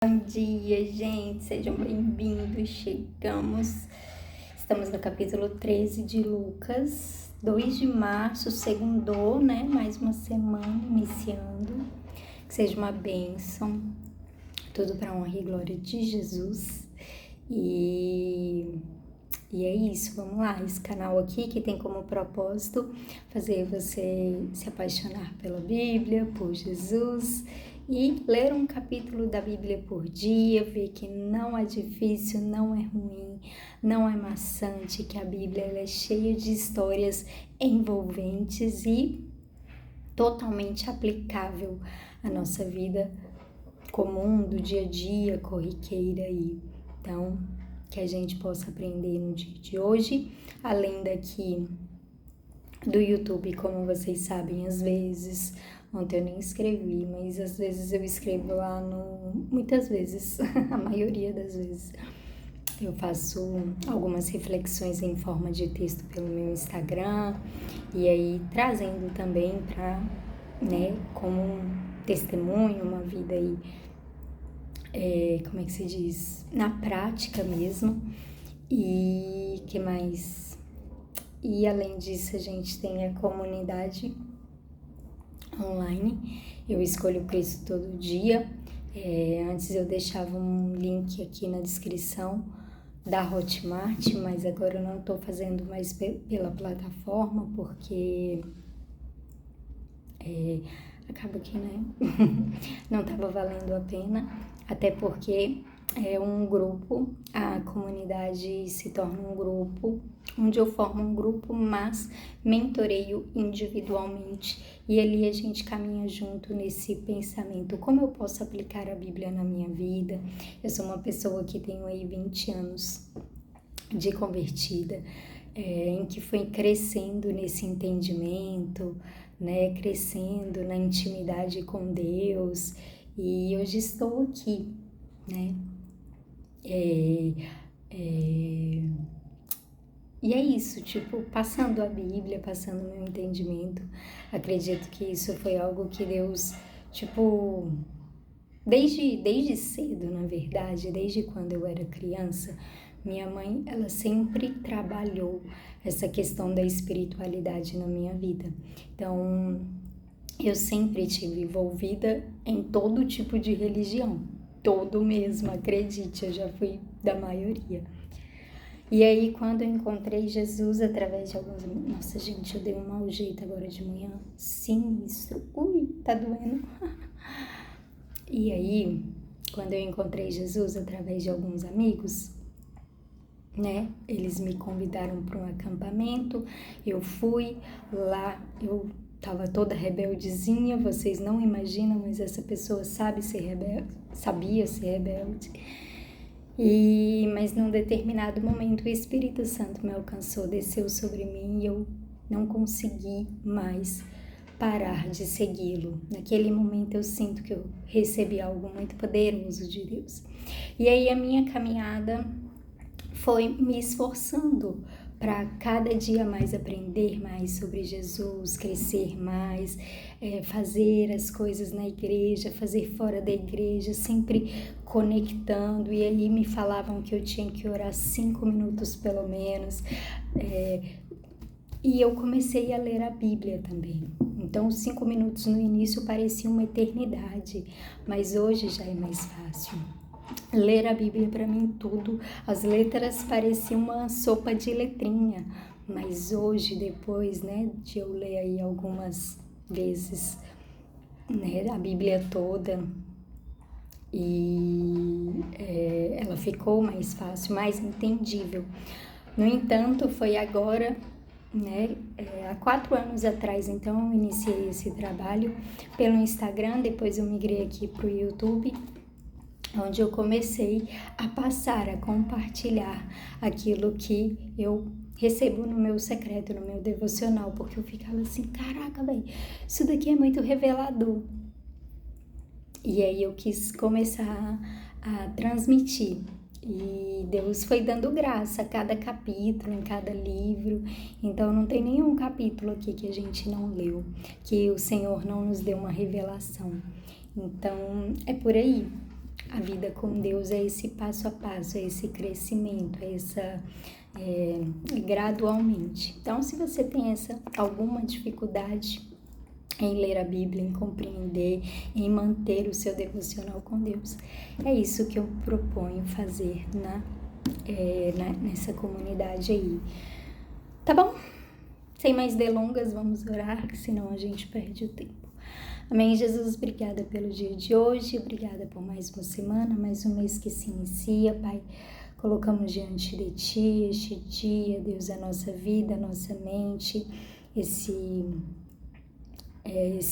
Bom dia, gente, sejam bem-vindos. Estamos no capítulo 13 de Lucas, 2 de março, segundou, né? Mais uma semana iniciando. Que seja uma bênção, tudo para a honra e glória de Jesus. E é isso, vamos lá. Esse canal aqui que tem como propósito fazer você se apaixonar pela Bíblia, por Jesus e ler um capítulo da Bíblia por dia, ver que não é difícil, não é ruim, não é maçante, que a Bíblia ela é cheia de histórias envolventes e totalmente aplicável à nossa vida comum, do dia a dia, corriqueira aí. Então, que a gente possa aprender no dia de hoje, além daqui do YouTube, como vocês sabem, às vezes, ontem eu nem escrevi, mas às vezes eu escrevo lá muitas vezes, a maioria das vezes, eu faço algumas reflexões em forma de texto pelo meu Instagram, e aí trazendo também para, né, como um testemunho, uma vida aí, como é que se diz? Na prática mesmo. E que mais? E além disso, a gente tem a comunidade online. Eu escolho o preço todo dia. Antes eu deixava um link aqui na descrição da Hotmart, mas agora eu não estou fazendo mais pela plataforma, porque acaba que, né, não estava valendo a pena, até porque é um grupo, a comunidade se torna um grupo, onde eu formo um grupo, mas mentoreio individualmente, e ali a gente caminha junto nesse pensamento, como eu posso aplicar a Bíblia na minha vida. Eu sou uma pessoa que tenho aí 20 anos de convertida, em que foi crescendo nesse entendimento, né, crescendo na intimidade com Deus, e hoje estou aqui, né, e é isso, tipo, passando a Bíblia, passando o meu entendimento. Acredito que isso foi algo que Deus, tipo, desde cedo, na verdade, desde quando eu era criança, minha mãe, ela sempre trabalhou essa questão da espiritualidade na minha vida. Então, eu sempre estive envolvida em todo tipo de religião, todo mesmo, acredite, eu já fui da maioria. E aí, quando eu encontrei Jesus através de alguns... Nossa, gente, eu dei um mau jeito agora de manhã, sinistro, ui, tá doendo. E aí, quando eu encontrei Jesus através de alguns amigos, né, eles me convidaram para um acampamento, eu fui lá, eu tava toda rebeldezinha, vocês não imaginam, mas essa pessoa sabia ser rebelde. Mas num determinado momento o Espírito Santo me alcançou, desceu sobre mim e eu não consegui mais parar de segui-lo. Naquele momento eu sinto que eu recebi algo muito poderoso de Deus. E aí a minha caminhada foi me esforçando para cada dia mais aprender mais sobre Jesus, crescer mais, fazer as coisas na igreja, fazer fora da igreja, sempre conectando. E aí me falavam que eu tinha que orar 5 minutos pelo menos, e eu comecei a ler a Bíblia também. Então, 5 minutos no início parecia uma eternidade, mas hoje já é mais fácil. Ler a Bíblia para mim tudo, as letras pareciam uma sopa de letrinha, mas hoje, depois, né, de eu ler aí algumas vezes, né, a Bíblia toda, e ela ficou mais fácil, mais entendível. No entanto, foi agora, né, há 4 anos atrás, então, eu iniciei esse trabalho pelo Instagram, depois eu migrei aqui para o YouTube, onde eu comecei a passar, a compartilhar aquilo que eu recebo no meu secreto, no meu devocional, porque eu ficava assim, caraca, velho, isso daqui é muito revelador. E aí eu quis começar a transmitir, e Deus foi dando graça a cada capítulo, em cada livro. Então não tem nenhum capítulo aqui que a gente não leu, que o Senhor não nos deu uma revelação. Então é por aí. a vida com Deus é esse passo a passo, é esse crescimento, é essa gradualmente. Então, se você tem alguma dificuldade em ler a Bíblia, em compreender, em manter o seu devocional com Deus, é isso que eu proponho fazer nessa comunidade aí. Tá bom? Sem mais delongas, vamos orar, senão a gente perde o tempo. Amém, Jesus, obrigada pelo dia de hoje, obrigada por mais uma semana, mais um mês que se inicia, Pai. Colocamos diante de Ti este dia, Deus, a nossa vida, a nossa mente, esse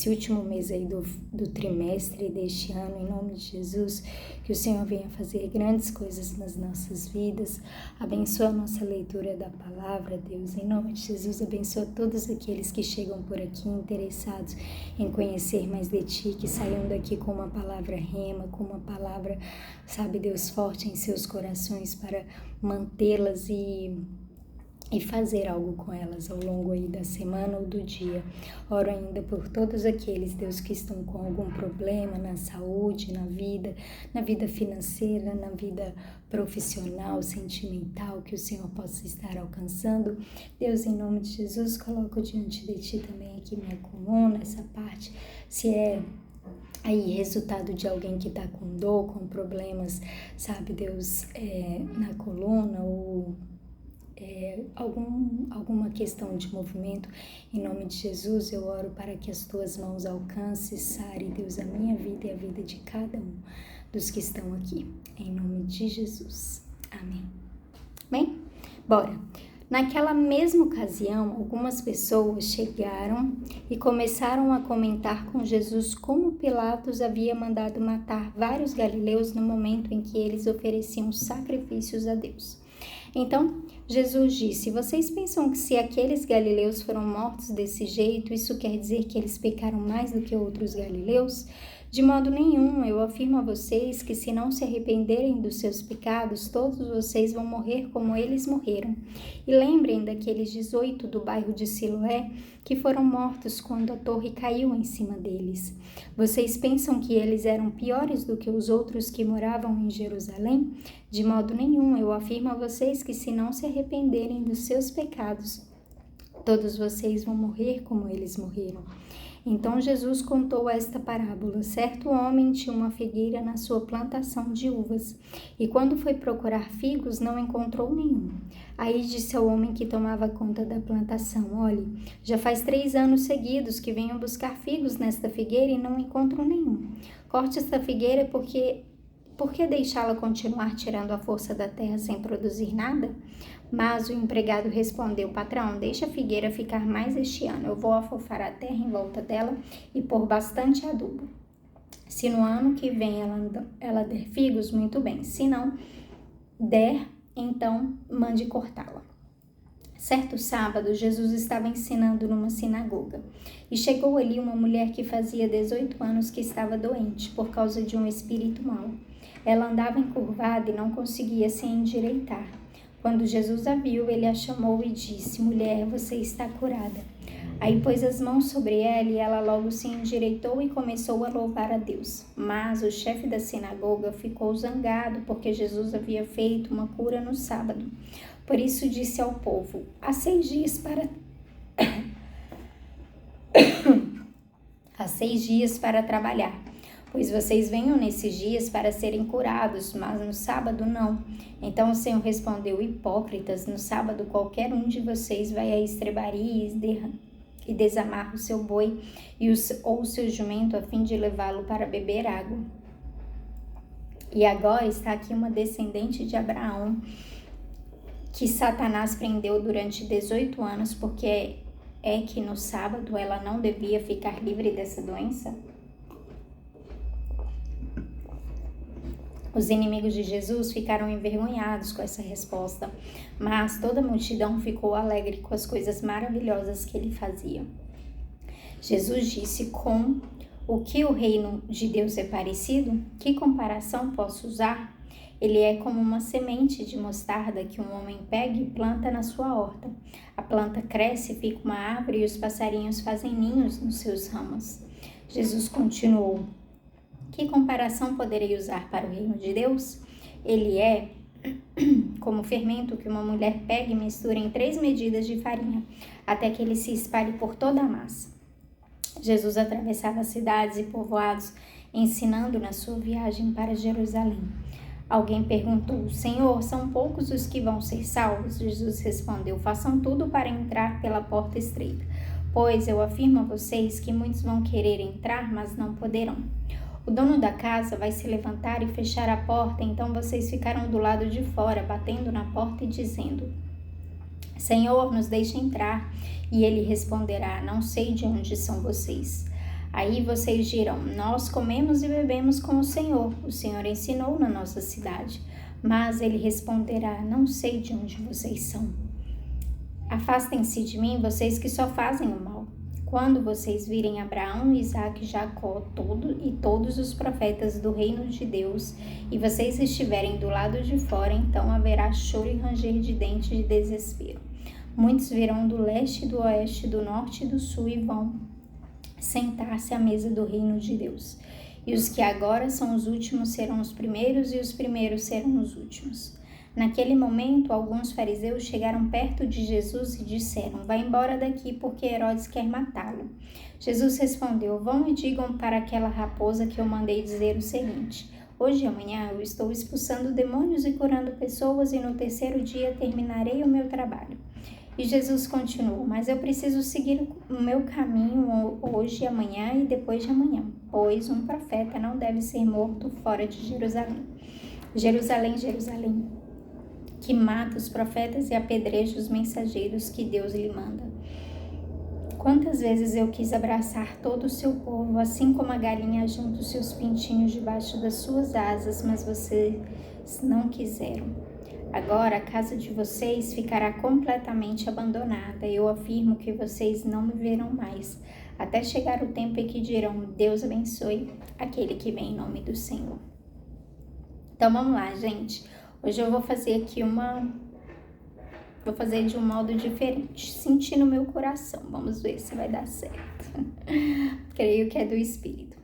último mês aí do trimestre deste ano, em nome de Jesus, que o Senhor venha fazer grandes coisas nas nossas vidas, abençoa a nossa leitura da palavra, Deus, em nome de Jesus, abençoa todos aqueles que chegam por aqui interessados em conhecer mais de Ti, que saiam daqui com uma palavra rema, com uma palavra, sabe, Deus, forte em seus corações para mantê-las e fazer algo com elas ao longo aí da semana ou do dia. Oro ainda por todos aqueles, Deus, que estão com algum problema na saúde, na vida financeira, na vida profissional, sentimental, que o Senhor possa estar alcançando. Deus, em nome de Jesus, coloco diante de Ti também aqui minha coluna, essa parte, se é aí resultado de alguém que está com dor, com problemas, sabe, Deus, na coluna ou alguma questão de movimento, em nome de Jesus, eu oro para que as Tuas mãos alcancem, sare, Deus, a minha vida e a vida de cada um dos que estão aqui, em nome de Jesus. Amém. Bem, bora. Naquela mesma ocasião, algumas pessoas chegaram e começaram a comentar com Jesus como Pilatos havia mandado matar vários galileus no momento em que eles ofereciam sacrifícios a Deus. Então, Jesus disse: vocês pensam que se aqueles galileus foram mortos desse jeito, isso quer dizer que eles pecaram mais do que outros galileus? De modo nenhum, eu afirmo a vocês que se não se arrependerem dos seus pecados, todos vocês vão morrer como eles morreram. E lembrem daqueles 18 do bairro de Siloé que foram mortos quando a torre caiu em cima deles. Vocês pensam que eles eram piores do que os outros que moravam em Jerusalém? De modo nenhum, eu afirmo a vocês que se não se arrependerem dos seus pecados, todos vocês vão morrer como eles morreram. Então Jesus contou esta parábola. Certo homem tinha uma figueira na sua plantação de uvas, e quando foi procurar figos, não encontrou nenhum. Aí disse ao homem que tomava conta da plantação: olhe, já faz 3 anos seguidos que venho buscar figos nesta figueira e não encontro nenhum. Corte esta figueira porque... Por que deixá-la continuar tirando a força da terra sem produzir nada? Mas o empregado respondeu: patrão, deixa a figueira ficar mais este ano. Eu vou afofar a terra em volta dela e pôr bastante adubo. Se no ano que vem ela der figos, muito bem. Se não der, então mande cortá-la. Certo sábado, Jesus estava ensinando numa sinagoga e chegou ali uma mulher que fazia 18 anos que estava doente por causa de um espírito mau. Ela andava encurvada e não conseguia se endireitar. Quando Jesus a viu, ele a chamou e disse: mulher, você está curada. Aí pôs as mãos sobre ela e ela logo se endireitou e começou a louvar a Deus. Mas o chefe da sinagoga ficou zangado porque Jesus havia feito uma cura no sábado. Por isso disse ao povo: há 6 dias para trabalhar, pois vocês venham nesses dias para serem curados, mas no sábado não. Então o Senhor respondeu: hipócritas, no sábado qualquer um de vocês vai à estrebaria e desamarra o seu boi ou o seu jumento a fim de levá-lo para beber água. E agora está aqui uma descendente de Abraão que Satanás prendeu durante 18 anos porque é que no sábado ela não devia ficar livre dessa doença? Os inimigos de Jesus ficaram envergonhados com essa resposta, mas toda a multidão ficou alegre com as coisas maravilhosas que ele fazia. Jesus disse: com o que o reino de Deus é parecido? Que comparação posso usar? Ele é como uma semente de mostarda que um homem pega e planta na sua horta. A planta cresce, fica uma árvore e os passarinhos fazem ninhos nos seus ramos. Jesus continuou: Que comparação poderei usar para o reino de Deus? Ele é como fermento que uma mulher pega e mistura em 3 medidas de farinha, até que ele se espalhe por toda a massa. Jesus atravessava cidades e povoados, ensinando na sua viagem para Jerusalém. Alguém perguntou: Senhor, são poucos os que vão ser salvos? Jesus respondeu: façam tudo para entrar pela porta estreita, pois eu afirmo a vocês que muitos vão querer entrar, mas não poderão. O dono da casa vai se levantar e fechar a porta, então vocês ficarão do lado de fora, batendo na porta e dizendo: Senhor, nos deixe entrar. E ele responderá: não sei de onde são vocês. Aí vocês dirão: nós comemos e bebemos com o Senhor ensinou na nossa cidade. Mas ele responderá: não sei de onde vocês são. Afastem-se de mim, vocês que só fazem o mal. Quando vocês virem Abraão, Isaque, Jacó, todos os profetas do reino de Deus, e vocês estiverem do lado de fora, então haverá choro e ranger de dentes de desespero. Muitos virão do leste, do oeste, do norte e do sul e vão sentar-se à mesa do reino de Deus. E os que agora são os últimos serão os primeiros, e os primeiros serão os últimos. Naquele momento, alguns fariseus chegaram perto de Jesus e disseram: vá embora daqui, porque Herodes quer matá-lo. Jesus respondeu: vão e digam para aquela raposa que eu mandei dizer o seguinte: hoje e amanhã eu estou expulsando demônios e curando pessoas, e no 3º dia terminarei o meu trabalho. E Jesus continuou: mas eu preciso seguir o meu caminho hoje, amanhã e depois de amanhã, pois um profeta não deve ser morto fora de Jerusalém. Jerusalém, Jerusalém, que mata os profetas e apedreja os mensageiros que Deus lhe manda. Quantas vezes eu quis abraçar todo o seu povo, assim como a galinha junta os seus pintinhos debaixo das suas asas, mas vocês não quiseram. Agora a casa de vocês ficará completamente abandonada. Eu afirmo que vocês não me verão mais, até chegar o tempo em que dirão: Deus abençoe aquele que vem em nome do Senhor. Então vamos lá, gente. Hoje eu vou fazer aqui Vou fazer de um modo diferente. Senti no meu coração. Vamos ver se vai dar certo. Creio que é do Espírito.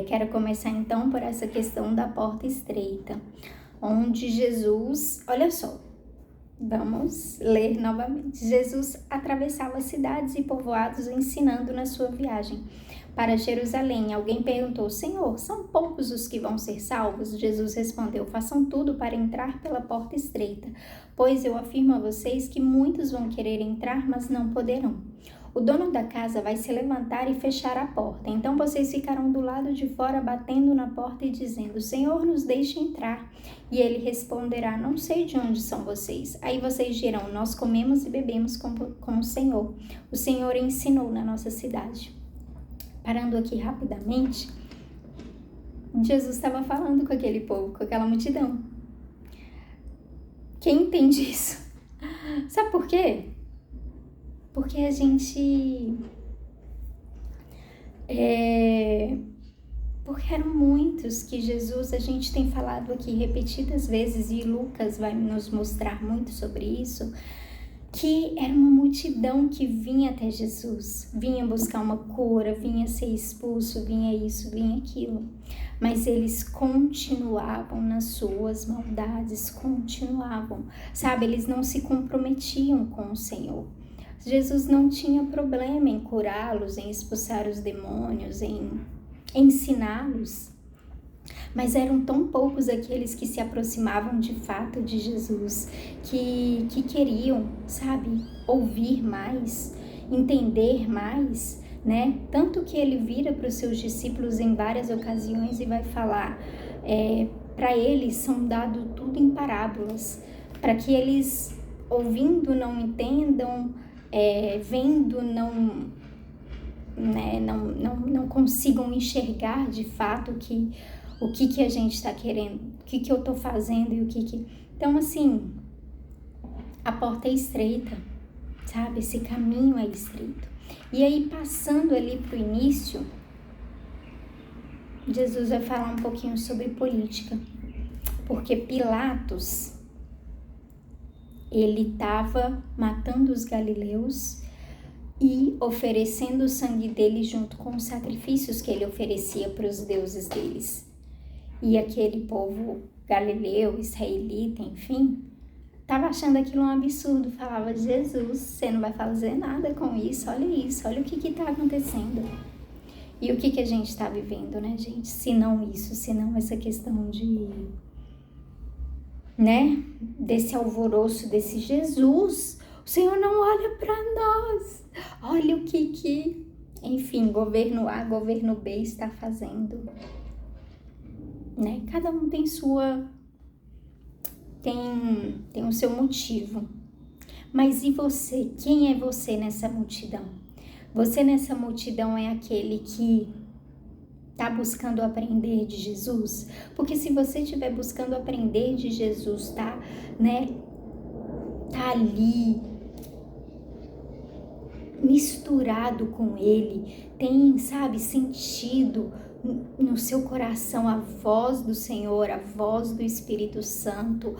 Quero começar então por essa questão da porta estreita, onde Jesus, olha só, vamos ler novamente. Jesus atravessava cidades e povoados ensinando na sua viagem para Jerusalém. Alguém perguntou: Senhor, são poucos os que vão ser salvos? Jesus respondeu: façam tudo para entrar pela porta estreita, pois eu afirmo a vocês que muitos vão querer entrar, mas não poderão. O dono da casa vai se levantar e fechar a porta, então vocês ficarão do lado de fora batendo na porta e dizendo: Senhor, nos deixe entrar. E ele responderá: não sei de onde são vocês. Aí vocês dirão: nós comemos e bebemos com o Senhor ensinou na nossa cidade. Parando aqui rapidamente, Jesus estava falando com aquele povo, com aquela multidão. Quem entende isso? Sabe por quê? Porque a gente... Porque eram muitos que Jesus, a gente tem falado aqui repetidas vezes, e Lucas vai nos mostrar muito sobre isso, que era uma multidão que vinha até Jesus, vinha buscar uma cura, vinha ser expulso, vinha isso, vinha aquilo. Mas eles continuavam nas suas maldades, continuavam, sabe? Eles não se comprometiam com o Senhor. Jesus não tinha problema em curá-los, em expulsar os demônios, em ensiná-los. Mas eram tão poucos aqueles que se aproximavam de fato de Jesus, que queriam, sabe, ouvir mais, entender mais, né? Tanto que ele vira para os seus discípulos em várias ocasiões e vai falar, para eles são dado tudo em parábolas, para que eles, ouvindo, não entendam, vendo, não consigam enxergar de fato o que a gente está querendo, o que eu estou fazendo e o que... Então, assim, a porta é estreita, sabe? Esse caminho é estreito. E aí, passando ali para o início, Jesus vai falar um pouquinho sobre política. Porque Pilatos, ele estava matando os galileus e oferecendo o sangue dele junto com os sacrifícios que ele oferecia para os deuses deles. E aquele povo galileu, israelita, enfim, estava achando aquilo um absurdo. Falava: Jesus, você não vai fazer nada com isso, olha o que está acontecendo. E o que a gente está vivendo, né, gente? Se não isso, se não essa questão de, né, desse alvoroço, desse Jesus, o Senhor não olha para nós. Olha o que, enfim, governo A, governo B está fazendo, né? Cada um tem tem o seu motivo. Mas e você? Quem é você nessa multidão? Você nessa multidão é aquele que está buscando aprender de Jesus? Porque se você estiver buscando aprender de Jesus, tá ali misturado com ele, tem, sentido no seu coração a voz do Senhor, a voz do Espírito Santo,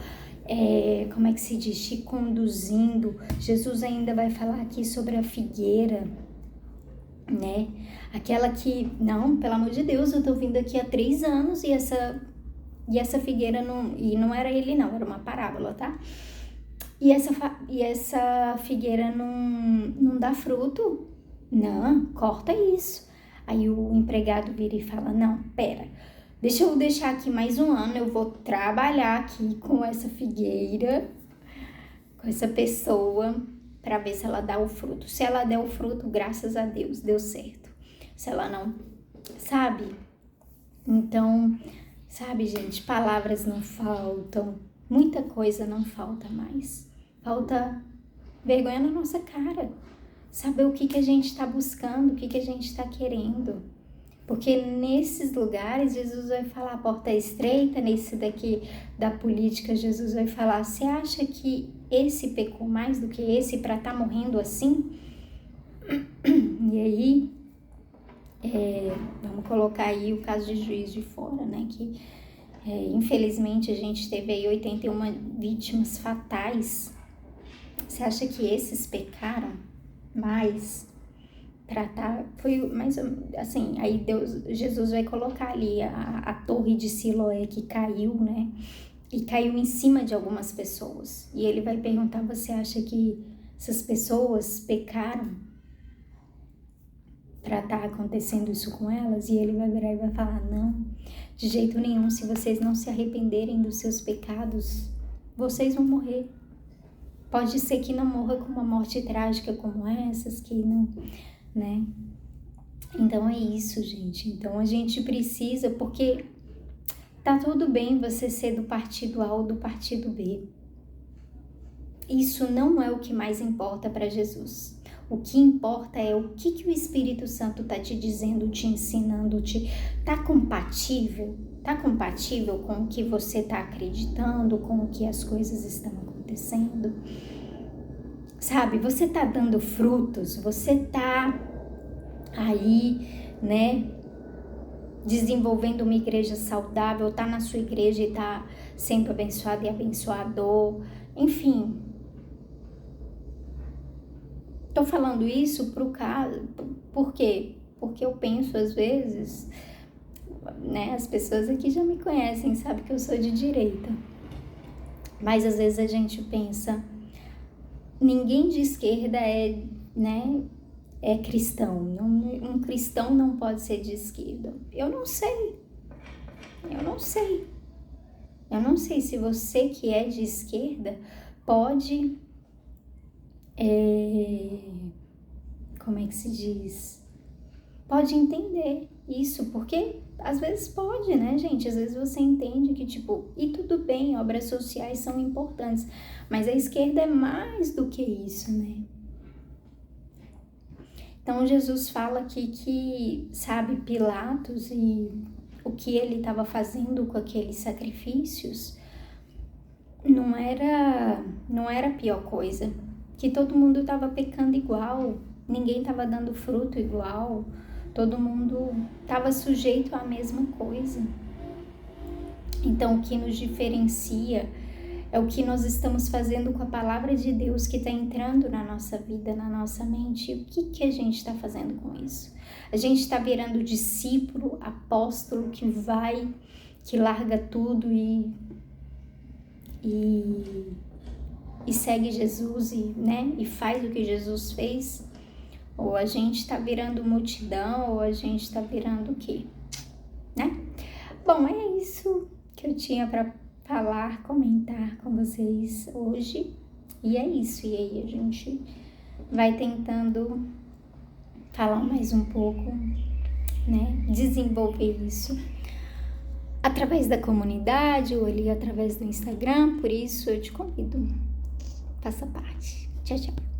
como é que se diz? Te conduzindo. Jesus ainda vai falar aqui sobre a figueira, né? Aquela que, não, pelo amor de Deus, eu tô vindo aqui há 3 anos e essa figueira não era ele não, era uma parábola, tá? E essa figueira não dá fruto? Não, corta isso. Aí o empregado vira e fala: não, pera, deixa eu deixar aqui mais 1 ano, eu vou trabalhar aqui com essa figueira, com essa pessoa, para ver se ela dá o fruto. Se ela der o fruto, graças a Deus, deu certo. Se ela não, sabe? Então, gente, palavras não faltam, muita coisa não falta mais. Falta vergonha na nossa cara, saber o que a gente está buscando, o que a gente está querendo. Porque nesses lugares, Jesus vai falar: a porta é estreita. Nesse daqui da política, Jesus vai falar: você acha que esse pecou mais do que esse para estar morrendo assim? E aí, vamos colocar aí o caso de Juiz de Fora, né? Que infelizmente a gente teve aí 81 vítimas fatais. Você acha que esses pecaram mais? Foi mais assim, aí Jesus vai colocar ali a torre de Siloé que caiu, né? E caiu em cima de algumas pessoas. E ele vai perguntar: você acha que essas pessoas pecaram para estar acontecendo isso com elas? E ele vai virar e vai falar: não, de jeito nenhum. Se vocês não se arrependerem dos seus pecados, vocês vão morrer. Pode ser que não morra com uma morte trágica como essas, que não, né? Então é isso, gente. Então a gente precisa, porque tá tudo bem você ser do partido A ou do partido B. Isso não é o que mais importa para Jesus. O que importa é o que o Espírito Santo tá te dizendo, te ensinando, tá compatível? Tá compatível com o que você tá acreditando, com o que as coisas estão acontecendo? Sabe, você tá dando frutos, você tá aí, né, desenvolvendo uma igreja saudável, tá na sua igreja e tá sendo abençoado e abençoador, enfim. Tô falando isso por quê? Porque eu penso às vezes, né, as pessoas aqui já me conhecem, sabe que eu sou de direita, mas às vezes a gente pensa: ninguém de esquerda é cristão. Um cristão não pode ser de esquerda. Eu não sei se você que é de esquerda pode, como é que se diz? Pode entender isso, porque às vezes pode, né, gente? Às vezes você entende que, e tudo bem, obras sociais são importantes, mas a esquerda é mais do que isso, né? Então, Jesus fala aqui que, Pilatos e o que ele estava fazendo com aqueles sacrifícios não era a pior coisa, que todo mundo estava pecando igual, ninguém estava dando fruto igual, todo mundo estava sujeito à mesma coisa. Então, o que nos diferencia É o que nós estamos fazendo com a palavra de Deus que está entrando na nossa vida, na nossa mente. O que a gente está fazendo com isso? A gente está virando discípulo, apóstolo que larga tudo e segue Jesus e faz o que Jesus fez? Ou a gente está virando multidão, ou a gente está virando o quê? Né? Bom, é isso que eu tinha para falar, comentar com vocês hoje. E é isso. E aí a gente vai tentando falar mais um pouco, né? Desenvolver isso através da comunidade ou ali através do Instagram. Por isso eu te convido. Faça parte. Tchau, tchau.